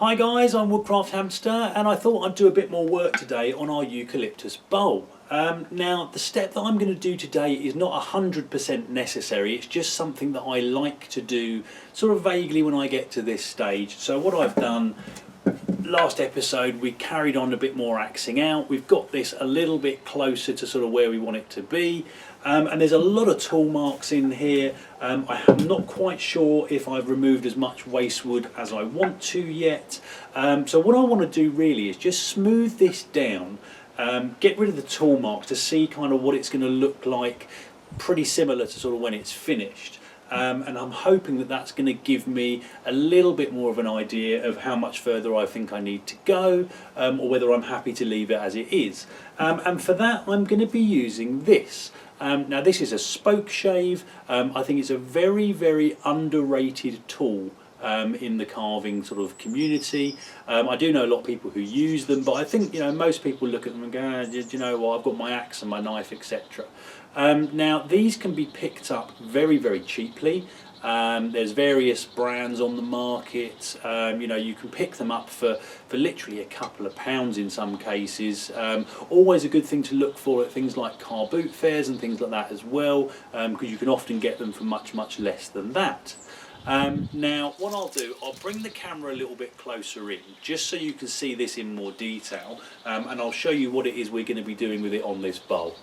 Hi guys, I'm Woodcraft Hamster and I thought I'd do a bit more work today on our eucalyptus bowl. Now the step that I'm going to do today is not 100% necessary, it's just something that I like to do sort of vaguely when I get to this stage. So what I've done, last episode we carried on a bit more axing out, we've got this a little bit closer to sort of where we want it to be. And there's a lot of tool marks in here. I'm not quite sure if I've removed as much waste wood as I want to yet. So what I want to do really is just smooth this down, get rid of the tool marks to see kind of what it's going to look like, pretty similar to sort of when it's finished. And I'm hoping that that's going to give me a little bit more of an idea of how much further I think I need to go, or whether I'm happy to leave it as it is. And for that I'm going to be using this. Now this is a spoke shave. I think it's a very, very underrated tool in the carving sort of community. I do know a lot of people who use them, but I think most people look at them and go, do you know what, I've got my axe and my knife, etc. Now these can be picked up very, very cheaply. There's various brands on the market. You can pick them up for literally a couple of pounds in some cases. Always a good thing to look for at things like car boot fairs and things like that as well, because you can often get them for much, much less than that. Now what I'll do, I'll bring the camera a little bit closer in just so you can see this in more detail, and I'll show you what it is we're going to be doing with it on this bowl.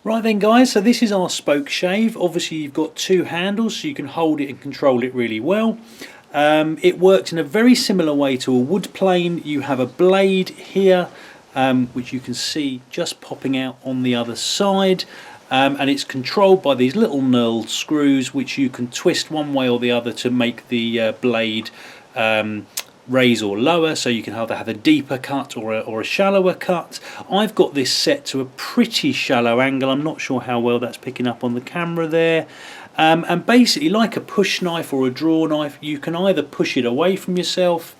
Right then guys, so this is our spoke shave. Obviously you've got two handles so you can hold it and control it really well. It works in a very similar way to a wood plane. You have a blade here which you can see just popping out on the other side, and it's controlled by these little knurled screws which you can twist one way or the other to make the blade raise or lower, so you can either have a deeper cut or a shallower cut. I've got this set to a pretty shallow angle. I'm not sure how well that's picking up on the camera there. And basically, like a push knife or a draw knife, you can either push it away from yourself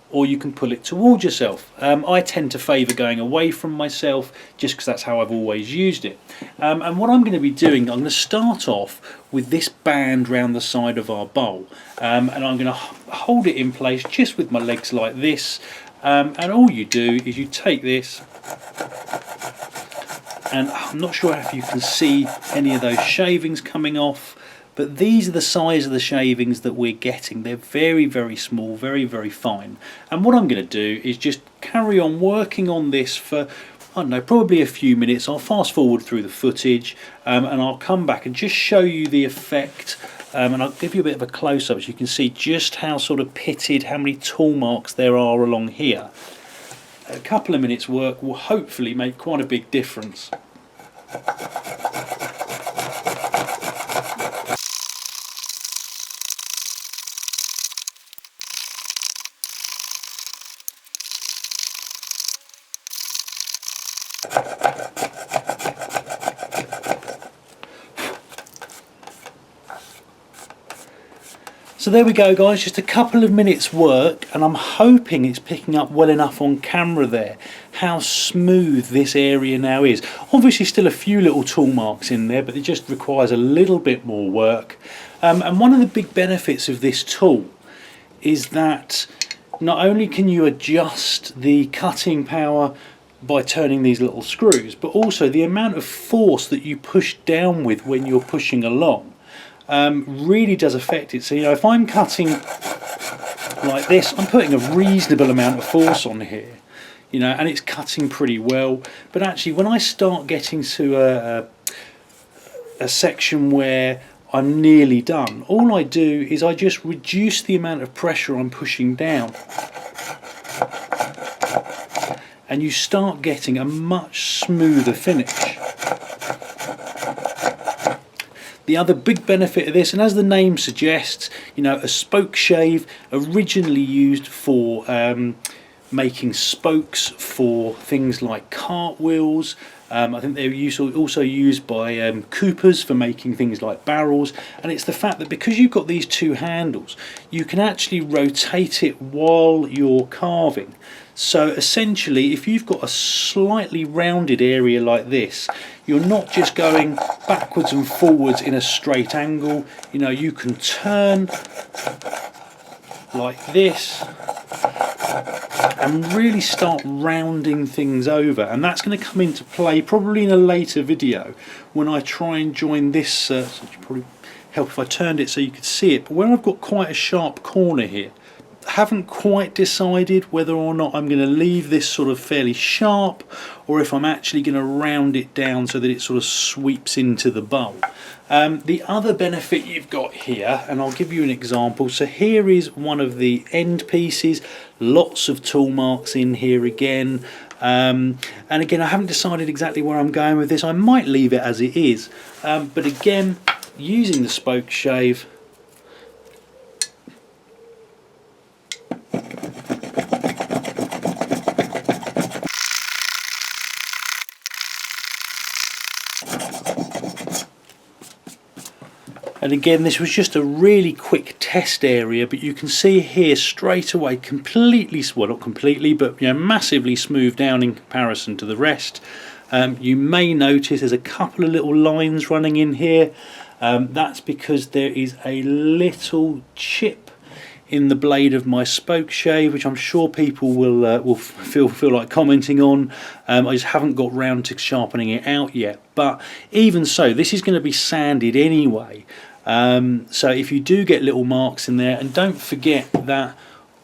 or you can pull it towards yourself. I tend to favour going away from myself just because that's how I've always used it. And what I'm going to be doing, I'm going to start off with this band round the side of our bowl, and I'm going to hold it in place just with my legs like this, and all you do is you take this, and I'm not sure if you can see any of those shavings coming off, but these are the size of the shavings that we're getting. They're very, very small, very, very fine. And what I'm going to do is just carry on working on this for, I don't know, probably a few minutes. I'll fast forward through the footage, and I'll come back and just show you the effect, and I'll give you a bit of a close-up so you can see just how sort of pitted, how many tool marks there are along here. A couple of minutes work will hopefully make quite a big difference. So there we go guys, just a couple of minutes work, and I'm hoping it's picking up well enough on camera there how smooth this area now is. Obviously still a few little tool marks in there, but it just requires a little bit more work. And one of the big benefits of this tool is that not only can you adjust the cutting power by turning these little screws, but also the amount of force that you push down with when you're pushing along really does affect it. So if I'm cutting like this, I'm putting a reasonable amount of force on here, and it's cutting pretty well. But actually when I start getting to a section where I'm nearly done, all I do is I just reduce the amount of pressure I'm pushing down, and you start getting a much smoother finish. The other big benefit of this, and as the name suggests, a spoke shave, originally used for making spokes for things like cartwheels. I think they're also used by coopers for making things like barrels, and it's the fact that because you've got these two handles, you can actually rotate it while you're carving. So essentially, if you've got a slightly rounded area like this, you're not just going backwards and forwards in a straight angle. You can turn like this and really start rounding things over, and that's going to come into play probably in a later video when I try and join this, so it should probably help if I turned it so you could see it, but where I've got quite a sharp corner here, haven't quite decided whether or not I'm going to leave this sort of fairly sharp or if I'm actually going to round it down so that it sort of sweeps into the bowl. The other benefit you've got here, and I'll give you an example, so here is one of the end pieces, lots of tool marks in here again, and again I haven't decided exactly where I'm going with this. I might leave it as it is, but again using the spoke shave, and again this was just a really quick test area, but you can see here straight away completely, well not completely, but you know, massively smoothed down in comparison to the rest. You may notice there's a couple of little lines running in here. That's because there is a little chip in the blade of my spoke shave, which I'm sure people will feel like commenting on. I just haven't got round to sharpening it out yet, but even so this is going to be sanded anyway, so if you do get little marks in there, and don't forget that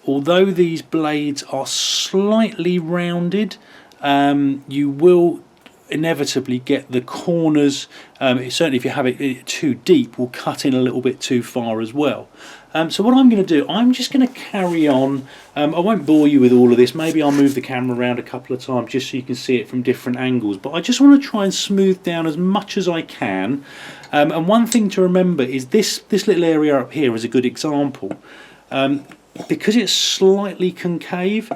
although these blades are slightly rounded, you will inevitably get the corners, certainly if you have it too deep, will cut in a little bit too far as well. So what I'm going to do, I'm just going to carry on. I won't bore you with all of this, maybe I'll move the camera around a couple of times just so you can see it from different angles, but I just want to try and smooth down as much as I can. And one thing to remember is this little area up here is a good example. Because it's slightly concave,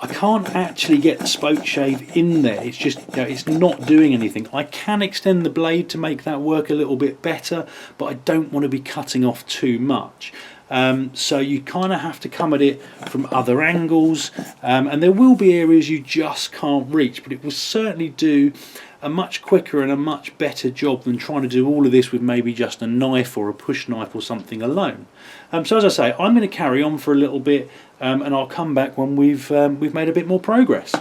I can't actually get the spoke shave in there. It's just, you know, it's not doing anything. I can extend the blade to make that work a little bit better, but I don't want to be cutting off too much. So you kind of have to come at it from other angles, and there will be areas you just can't reach, but it will certainly do a much quicker and a much better job than trying to do all of this with maybe just a knife or a push knife or something alone. So as I say, I'm going to carry on for a little bit, and I'll come back when we've made a bit more progress.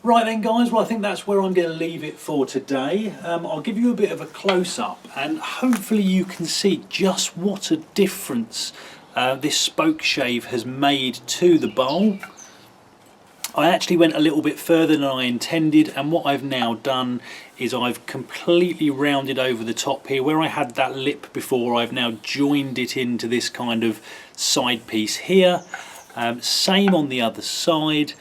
Right then guys, well I think that's where I'm going to leave it for today. I'll give you a bit of a close-up and hopefully you can see just what a difference this spoke shave has made to the bowl. I actually went a little bit further than I intended, and what I've now done is I've completely rounded over the top here. Where I had that lip before, I've now joined it into this kind of side piece here. Same on the other side.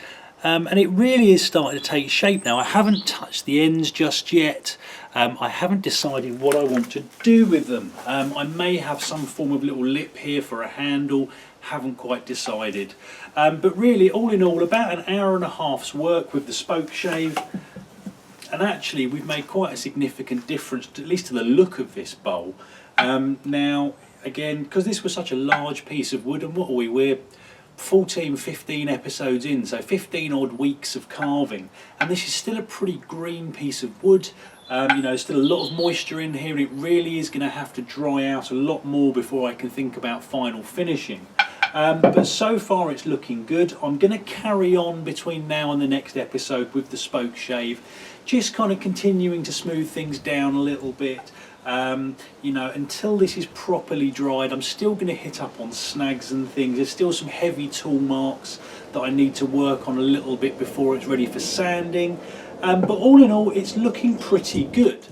And it really is starting to take shape now. I haven't touched the ends just yet. I haven't decided what I want to do with them. I may have some form of little lip here for a handle, haven't quite decided. But really, all in all, about an hour and a half's work with the spoke shave. And actually, we've made quite a significant difference, at least to the look of this bowl. Now, again, because this was such a large piece of wood, and what are we? We're 15 episodes in, so 15 odd weeks of carving, and this is still a pretty green piece of wood. You know, still a lot of moisture in here, and it really is going to have to dry out a lot more before I can think about final finishing. But so far it's looking good. I'm going to carry on between now and the next episode with the spoke shave, just kind of continuing to smooth things down a little bit. You know, until this is properly dried, I'm still going to hit up on snags and things. There's still some heavy tool marks that I need to work on a little bit before it's ready for sanding. But all in all, it's looking pretty good.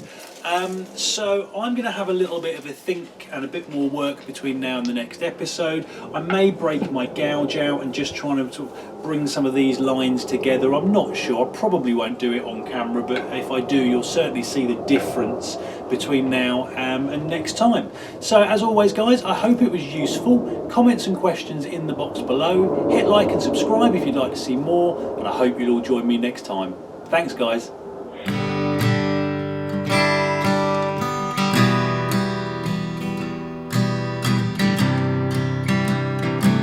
So I'm going to have a little bit of a think and a bit more work between now and the next episode. I may break my gouge out and just try to sort of bring some of these lines together. I'm not sure. I probably won't do it on camera, but if I do, you'll certainly see the difference between now and next time. So as always, guys, I hope it was useful. Comments and questions in the box below. Hit like and subscribe if you'd like to see more, and I hope you'll all join me next time. Thanks, guys.